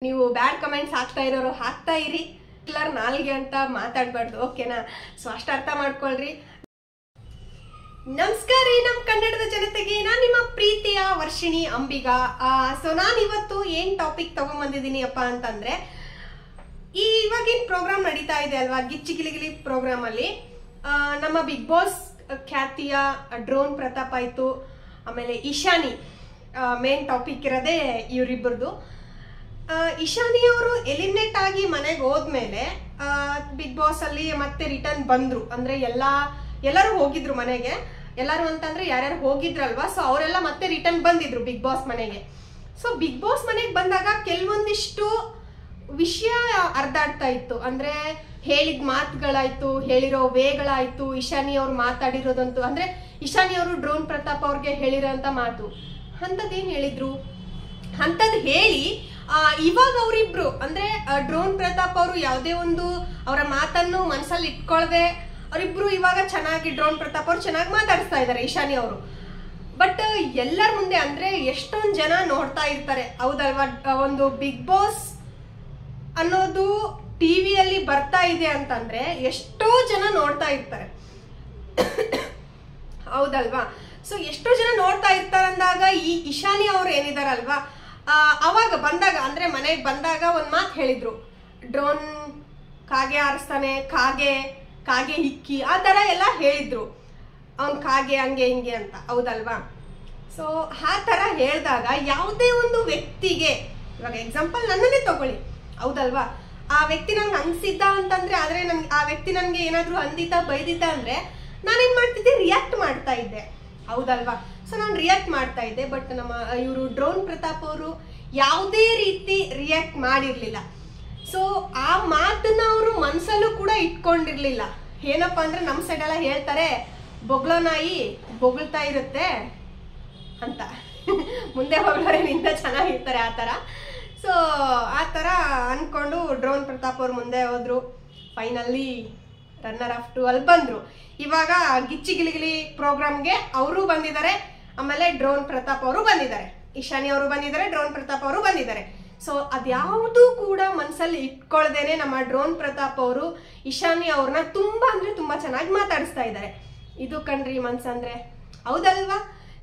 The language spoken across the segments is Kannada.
ನೀವು ಬ್ಯಾಡ್ ಕಮೆಂಟ್ಸ್ ಹಾಕ್ತಾ ಇರೋರು ಹಾಕ್ತಾ ಇರಿ. ಕ್ಲರ್ ನಾಲ್ಗೆ ಅಂತ ಮಾತಾಡಬಾರ್ದು, ಓಕೆನಾ? ಸೊ ಅಷ್ಟು ಅರ್ಥ ಮಾಡ್ಕೊಳ್ರಿ. ನಮಸ್ಕಾರ ರೀ ನಮ್ಮ ಕನ್ನಡದ ಜನತೆಗೆ, ನಾನು ನಿಮ್ಮ ಪ್ರೀತಿಯ ವರ್ಷಿಣಿ ಅಂಬಿಗ. ಸೊ ನಾನು ಇವತ್ತು ಏನ್ ಟಾಪಿಕ್ ತಗೊಂಡ್ಬಂದಿದ್ದೀನಿ ಅಪ್ಪ ಅಂತಂದ್ರೆ, ಇವಾಗಿನ ಪ್ರೋಗ್ರಾಮ್ ನಡೀತಾ ಇದೆ ಅಲ್ವಾ, ಗಿಚ್ಚಿ ಗಿಲಿಗಿಲಿ ಪ್ರೋಗ್ರಾಮ್ ಅಲ್ಲಿ ನಮ್ಮ ಬಿಗ್ ಬಾಸ್ ಖ್ಯಾತಿಯ ಡ್ರೋನ್ ಪ್ರತಾಪ್ ಆಯ್ತು, ಆಮೇಲೆ ಇಶಾನಿ ಮೇನ್ ಟಾಪಿಕ್ ಇರೋದೇ ಇವರಿಬ್ಬರದು. ಇಶಾನಿ ಅವರು ಎಲಿಮಿನೇಟ್ ಆಗಿ ಮನೆಗೆ ಹೋದ್ಮೇಲೆ ಬಿಗ್ ಬಾಸ್ ಅಲ್ಲಿ ಮತ್ತೆ ರಿಟರ್ನ್ ಬಂದ್ರು. ಅಂದ್ರೆ ಎಲ್ಲರೂ ಹೋಗಿದ್ರು ಮನೆಗೆ, ಎಲ್ಲರೂ ಅಂತಂದ್ರೆ ಯಾರ್ಯಾರು ಹೋಗಿದ್ರಲ್ವಾ, ಸೊ ಅವರೆಲ್ಲ ಮತ್ತೆ ರಿಟರ್ನ್ ಬಂದಿದ್ರು ಬಿಗ್ ಬಾಸ್ ಮನೆಗೆ. ಸೊ ಬಿಗ್ ಬಾಸ್ ಮನೆಗೆ ಬಂದಾಗ ಕೆಲವೊಂದಿಷ್ಟು ವಿಷಯ ಅರ್ಧಾಡ್ತಾ ಇತ್ತು. ಅಂದ್ರೆ ಹೇಳಿದ ಮಾತುಗಳಾಯ್ತು, ಹೇಳಿರೋ ವೇಗಳಾಯ್ತು, ಇಶಾನಿ ಅವ್ರು ಮಾತಾಡಿರೋದಂತೂ, ಅಂದ್ರೆ ಇಶಾನಿ ಅವರು ಡ್ರೋನ್ ಪ್ರತಾಪ್ ಅವ್ರಿಗೆ ಹೇಳಿರೋಂಥ ಮಾತು ಅಂಥದ್ದೇನು ಹೇಳಿದ್ರು ಅಂಥದ್ದು ಹೇಳಿ ಇವಾಗ ಅವರಿಬ್ರು ಅಂದ್ರೆ ಡ್ರೋನ್ ಪ್ರತಾಪ್ ಅವರು ಯಾವುದೇ ಒಂದು ಅವರ ಮಾತನ್ನು ಮನಸ್ಸಲ್ಲಿ ಇಟ್ಕೊಳ್ದೆ ಅವರಿಬ್ರು ಇವಾಗ ಚೆನ್ನಾಗಿ ಡ್ರೋನ್ ಪ್ರತಾಪ್ ಅವ್ರು ಚೆನ್ನಾಗಿ ಮಾತಾಡಿಸ್ತಾ ಇದ್ದಾರೆ ಇಶಾನಿ ಅವರು. ಬಟ್ ಎಲ್ಲರ ಮುಂದೆ ಅಂದ್ರೆ ಎಷ್ಟೊಂದು ಜನ ನೋಡ್ತಾ ಇರ್ತಾರೆ, ಹೌದಲ್ವಾ? ಒಂದು ಬಿಗ್ ಬಾಸ್ ಅನ್ನೋದು ಟಿವಿಯಲ್ಲಿ ಬರ್ತಾ ಇದೆ ಅಂತಂದ್ರೆ ಎಷ್ಟೋ ಜನ ನೋಡ್ತಾ ಇರ್ತಾರೆ, ಹೌದಲ್ವಾ? ಸೊ ಎಷ್ಟೋ ಜನ ನೋಡ್ತಾ ಇರ್ತಾರೆ ಅಂದಾಗ ಈ ಇಶಾನಿ ಅವ್ರು ಏನಿದಾರಲ್ವಾ, ಅವಾಗ ಬಂದಾಗ ಅಂದ್ರೆ ಮನೆಗೆ ಬಂದಾಗ ಒಂದ್ ಮಾತು ಹೇಳಿದ್ರು, ಡ್ರೋನ್ ಕಾಗೆ ಆರಿಸ್ತಾನೆ, ಕಾಗೆ ಹಿಕ್ಕಿ ಆ ತರ ಎಲ್ಲ ಹೇಳಿದ್ರು, ಅವ್ನ್ ಕಾಗೆ ಹಂಗೆ ಹಿಂಗೆ ಅಂತ, ಹೌದಲ್ವಾ? ಸೊ ಆ ತರ ಹೇಳಿದಾಗ ಯಾವುದೇ ಒಂದು ವ್ಯಕ್ತಿಗೆ, ಇವಾಗ ಎಕ್ಸಾಂಪಲ್ ನನ್ನನ್ನೇ ತಗೊಳ್ಳಿ, ಹೌದಲ್ವಾ? ಆ ವ್ಯಕ್ತಿ ನನ್ಗೆ ಅನ್ಸಿದ್ದ ಅಂತಂದ್ರೆ, ಆದ್ರೆ ನನ್ಗೆ ಆ ವ್ಯಕ್ತಿ ನನ್ಗೆ ಏನಾದ್ರು ಅಂದಿದ್ದ ಬೈದಿದ್ದ ಅಂದ್ರೆ ನಾನೇನ್ ಮಾಡ್ತಿದ್ದೆ, ರಿಯಾಕ್ಟ್ ಮಾಡ್ತಾ ಇದ್ದೆ, ಹೌದಲ್ವಾ? ಸೊ ನಾನು ರಿಯಾಕ್ಟ್ ಮಾಡ್ತಾ ಇದ್ದೆ. ಬಟ್ ನಮ್ಮ ಇವರು ಡ್ರೋನ್ ಪ್ರತಾಪ್ ಅವರು ಯಾವುದೇ ರೀತಿ ರಿಯಾಕ್ಟ್ ಮಾಡಿರ್ಲಿಲ್ಲ. ಸೊ ಆ ಮಾತನ್ನ ಅವರು ಮನ್ಸಲ್ಲೂ ಕೂಡ ಇಟ್ಕೊಂಡಿರ್ಲಿಲ್ಲ. ಏನಪ್ಪಾ ಅಂದ್ರೆ ನಮ್ಮ ಸೈಡ್ ಎಲ್ಲ ಹೇಳ್ತಾರೆ, ಬೊಗ್ಳೋ ನಾಯಿ ಬೊಗಳ್ತಾ ಇರುತ್ತೆ ಅಂತ, ಮುಂದೆ ಹೋಗೋರೆ ನಿಂತ ಚೆನ್ನಾಗಿರ್ತಾರೆ ಆ ಥರ. ಸೊ ಆ ಥರ ಅನ್ಕೊಂಡು ಡ್ರೋನ್ ಪ್ರತಾಪ್ ಅವ್ರು ಮುಂದೆ ಹೋದ್ರು. ಫೈನಲಿ ರನ್ನರ್ ಆಫ್ 2 ಅಲ್ಲಿ ಬಂದ್ರು. ಇವಾಗ ಗಿಚ್ಚಿ ಗಿಲಿಗಿಲಿ ಪ್ರೋಗ್ರಾಮ್ಗೆ ಅವರು ಬಂದಿದ್ದಾರೆ, ಆಮೇಲೆ ಡ್ರೋನ್ ಪ್ರತಾಪ್ ಅವರು ಬಂದಿದ್ದಾರೆ, ಇಶಾನಿ ಅವರು ಬಂದಿದ್ದಾರೆ, ಡ್ರೋನ್ ಪ್ರತಾಪ್ ಅವರು ಬಂದಿದ್ದಾರೆ. ಸೊ ಅದ್ಯಾವುದೂ ಕೂಡ ಮನಸ್ಸಲ್ಲಿ ಇಟ್ಕೊಳ್ದೇನೆ ನಮ್ಮ ಡ್ರೋನ್ ಪ್ರತಾಪ್ ಅವರು ಇಶಾನಿ ಅವ್ರನ್ನ ತುಂಬಾ ಅಂದ್ರೆ ತುಂಬಾ ಚೆನ್ನಾಗಿ ಮಾತಾಡಿಸ್ತಾ ಇದ್ದಾರೆ. ಇದು ಕಣ್ರಿ ಮನ್ಸಂದ್ರೆ, ಹೌದಲ್ವಾ?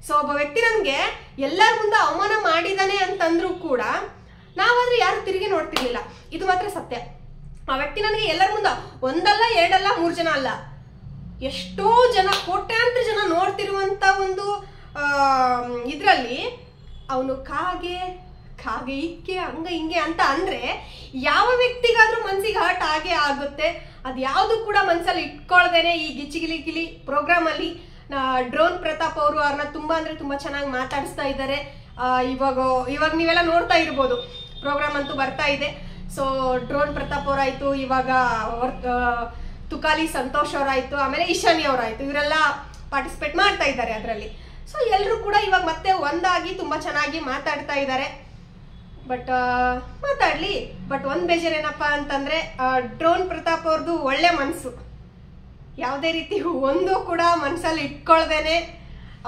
ಸೊ ಒಬ್ಬ ವ್ಯಕ್ತಿ ನನ್ಗೆ ಎಲ್ಲರ ಮುಂದೆ ಅವಮಾನ ಮಾಡಿದಾನೆ ಅಂತಂದ್ರೂ ಕೂಡ ನಾವಾದ್ರೆ ಯಾರು ತಿರುಗಿ ನೋಡ್ತಿರ್ಲಿಲ್ಲ, ಇದು ಮಾತ್ರ ಸತ್ಯ. ಆ ವ್ಯಕ್ತಿ ನನಗೆ ಎಲ್ಲರ ಮುಂದೆ ಒಂದಲ್ಲ ಎರಡಲ್ಲ 3 ಜನ ಅಲ್ಲ, ಎಷ್ಟೋ ಜನ, ಕೋಟ್ಯಾಂತರ ಜನ ನೋಡ್ತಿರುವಂತ ಒಂದು ಇದ್ರಲ್ಲಿ ಅವನು ಕಾಗೆ ಇಕ್ಕೆ ಹಂಗ ಹಿಂಗೆ ಅಂತ ಅಂದ್ರೆ ಯಾವ ವ್ಯಕ್ತಿಗಾದ್ರೂ ಮನ್ಸಿಗೆ ಹರ್ಟ್ ಆಗೇ ಆಗುತ್ತೆ. ಅದ್ ಯಾವ್ದು ಕೂಡ ಮನ್ಸಲ್ಲಿ ಇಟ್ಕೊಳ್ದೇನೆ ಈ ಗಿಲಿ ಪ್ರೋಗ್ರಾಮ್ ಅಲ್ಲಿ ಡ್ರೋನ್ ಪ್ರತಾಪ್ ಅವರು ಅವ್ರನ್ನ ತುಂಬಾ ಅಂದ್ರೆ ತುಂಬಾ ಚೆನ್ನಾಗಿ ಮಾತಾಡಿಸ್ತಾ ಇದ್ದಾರೆ. ಇವಾಗ ನೀವೆಲ್ಲ ನೋಡ್ತಾ ಇರ್ಬೋದು, ಪ್ರೋಗ್ರಾಮ್ ಅಂತೂ ಬರ್ತಾ ಇದೆ. ಸೊ ಡ್ರೋನ್ ಪ್ರತಾಪ್ ಅವರಾಯ್ತು, ಇವಾಗ ತುಕಾಲಿ ಸಂತೋಷ್ ಅವರಾಯ್ತು, ಆಮೇಲೆ ಇಶಾನಿ ಅವರಾಯ್ತು, ಇವರೆಲ್ಲ ಪಾರ್ಟಿಸಿಪೇಟ್ ಮಾಡ್ತಾ ಇದ್ದಾರೆ ಅದರಲ್ಲಿ. ಸೊ ಎಲ್ಲರೂ ಕೂಡ ಇವಾಗ ಮತ್ತೆ ಒಂದಾಗಿ ತುಂಬಾ ಚೆನ್ನಾಗಿ ಮಾತಾಡ್ತಾ ಇದ್ದಾರೆ. ಬಟ್ ಮಾತಾಡ್ಲಿ, ಬಟ್ ಒಂದ್ ಬೇಜಾರೇನಪ್ಪಾ ಅಂತಂದ್ರೆ ಡ್ರೋನ್ ಪ್ರತಾಪ್ ಅವ್ರದ್ದು ಒಳ್ಳೆ ಮನ್ಸು, ಯಾವುದೇ ರೀತಿ ಒಂದು ಕೂಡ ಮನ್ಸಲ್ಲಿ ಇಟ್ಕೊಳ್ದೇನೆ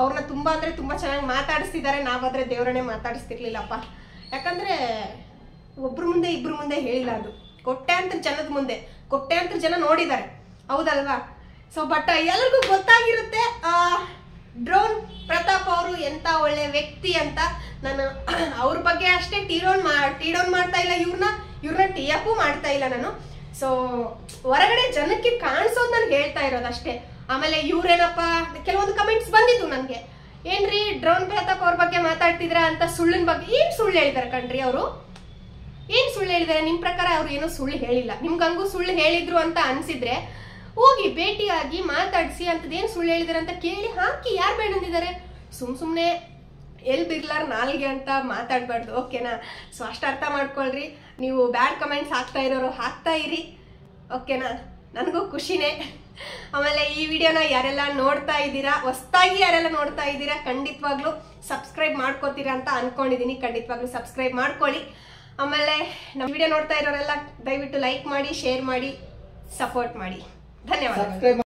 ಅವ್ರನ್ನ ತುಂಬಾ ಅಂದ್ರೆ ತುಂಬಾ ಚೆನ್ನಾಗಿ ಮಾತಾಡಿಸ್ತಿದ್ದಾರೆ. ನಾವಾದ್ರೆ ದೇವರನ್ನೇ ಮಾತಾಡಿಸ್ತಿರ್ಲಿಲ್ಲಪ್ಪ, ಯಾಕಂದ್ರೆ ಒಬ್ರ ಮುಂದೆ ಇಬ್ರ ಮುಂದೆ ಹೇಳಿಲ್ಲ, ಅದು ಕೋಟ್ಯಾಂತರ ಜನದ ಮುಂದೆ ಕೋಟ್ಯಾಂತರ ಜನ ನೋಡಿದ್ದಾರೆ, ಹೌದಲ್ವಾ? ಸೊ ಬಟ್ ಎಲ್ಲರಿಗೂ ಗೊತ್ತಾಗಿರುತ್ತೆ ಡ್ರೋನ್ ಪ್ರತಾಪ್ ಅವರು ಎಂತ ಒಳ್ಳೆ ವ್ಯಕ್ತಿ ಅಂತ. ನಾನು ಅವ್ರ ಬಗ್ಗೆ ಅಷ್ಟೇ ಟೀಡೌನ್ ಮಾಡ್ತಾ ಇಲ್ಲ, ಇವ್ರನ್ನ ಟಿಯಪ್ಪು ಮಾಡ್ತಾ ಇಲ್ಲ ನಾನು. ಸೊ ಹೊರಗಡೆ ಜನಕ್ಕೆ ಕಾಣಿಸೋದು ನಾನು ಹೇಳ್ತಾ ಇರೋದಷ್ಟೇ. ಆಮೇಲೆ ಇವ್ರೇನಪ್ಪ, ಕೆಲವೊಂದು ಕಮೆಂಟ್ಸ್ ಬಂದಿತ್ತು ನನ್ಗೆ, ಏನ್ರಿ ಡ್ರೋನ್ ಪ್ರತಾಪ್ ಅವ್ರ ಬಗ್ಗೆ ಮಾತಾಡ್ತಿದ್ರ ಅಂತ, ಸುಳ್ಳಿನ ಬಗ್ಗೆ ಏನ್ ಸುಳ್ಳು ಹೇಳಿದಾರೆ ಕಣ್ರಿ ಅವರು? ಏನ್ ಸುಳ್ಳು ಹೇಳಿದಾರೆ? ನಿಮ್ ಪ್ರಕಾರ ಅವ್ರು ಏನೋ ಸುಳ್ಳು ಹೇಳಿಲ್ಲ. ನಿಮ್ಗಂಗೂ ಸುಳ್ಳು ಹೇಳಿದ್ರು ಅಂತ ಅನ್ಸಿದ್ರೆ ಹೋಗಿ ಭೇಟಿಯಾಗಿ ಮಾತಾಡಿಸಿ, ಅಂತದೇನ್ ಸುಳ್ಳು ಹೇಳಿದಾರೆ ಅಂತ ಕೇಳಿ ಹಾಕಿ. ಯಾರು ಬೇಡ ಅಂದಿದ್ದಾರೆ? ಸುಮ್ನೆ ಎಲ್ ಬಿರ್ಲಾರ್ ನಾಲ್ಗೆ ಅಂತ ಮಾತಾಡ್ಬಾರ್ದು, ಓಕೆನಾ? ಸೊ ಅಷ್ಟು ಅರ್ಥ ಮಾಡ್ಕೊಳ್ರಿ. ನೀವು ಬ್ಯಾಡ್ ಕಮೆಂಟ್ಸ್ ಹಾಕ್ತಾ ಇರೋರು ಹಾಕ್ತಾ ಇರಿ, ಓಕೆನಾ? ನನಗೂ ಖುಷಿನೇ. ಆಮೇಲೆ ಈ ವಿಡಿಯೋನ ಯಾರೆಲ್ಲ ನೋಡ್ತಾ ಇದ್ದೀರಾ, ಹೊಸದಾಗಿ ಯಾರೆಲ್ಲ ನೋಡ್ತಾ ಇದ್ದೀರಾ, ಖಂಡಿತವಾಗ್ಲೂ ಸಬ್ಸ್ಕ್ರೈಬ್ ಮಾಡ್ಕೋತೀರಾ ಅಂತ ಅನ್ಕೊಂಡಿದೀನಿ. ಖಂಡಿತವಾಗ್ಲೂ ಸಬ್ಸ್ಕ್ರೈಬ್ ಮಾಡ್ಕೊಳ್ಳಿ. ಆಮೇಲೆ ನಮ್ಮ ವಿಡಿಯೋ ನೋಡ್ತಾ ಇರೋರೆಲ್ಲ ದಯವಿಟ್ಟು ಲೈಕ್ ಮಾಡಿ, ಶೇರ್ ಮಾಡಿ, ಸಪೋರ್ಟ್ ಮಾಡಿ. ಧನ್ಯವಾದ.